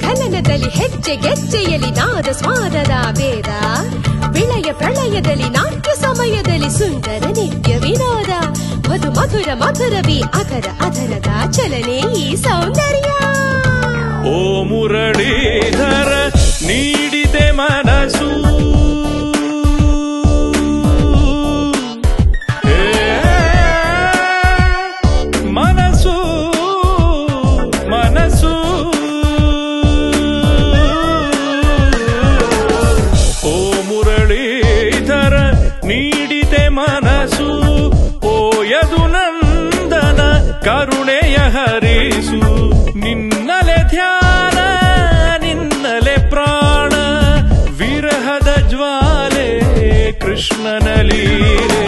ಘನನದಲ್ಲಿ ಹೆಜ್ಜೆ ಗೆಜ್ಜೆಯಲ್ಲಿ ನಾದ ಸ್ವಾದದ ವೇದ ವಿಳಯ ಪ್ರಳಯದಲ್ಲಿ ನಾಟ್ಯ ಸಮಯದಲ್ಲಿ ಸುಂದರ ನಿತ್ಯ ವಿನೋದ ಮಧು ಮಧುರ ಮಧುರವಿ ಅಧರ ಅಧರದ ಚಲನೆ ಈ ಸೌಂದರ್ಯ. ಓ ಮುರಳೀಧರ ನೀಡಿದೆ ಮನಸ್ಸು ಮನಸ್ಸು ಮನಸ್ಸು ಓ ಮುರಳೀಧರ ನೀಡಿದೆ ಮನಸ್ಸು ಓಯದು ನಂದನ ಕರುಣೆಯ ಹರಿಸು ನಿನ್ನಲೆ ಧ್ಯಾನ ನಿನ್ನಲೆ ಪ್ರಾಣ ವಿರಹದ ಜ್ವಾಲೆ ಕೃಷ್ಣನ ಲೀಲೆ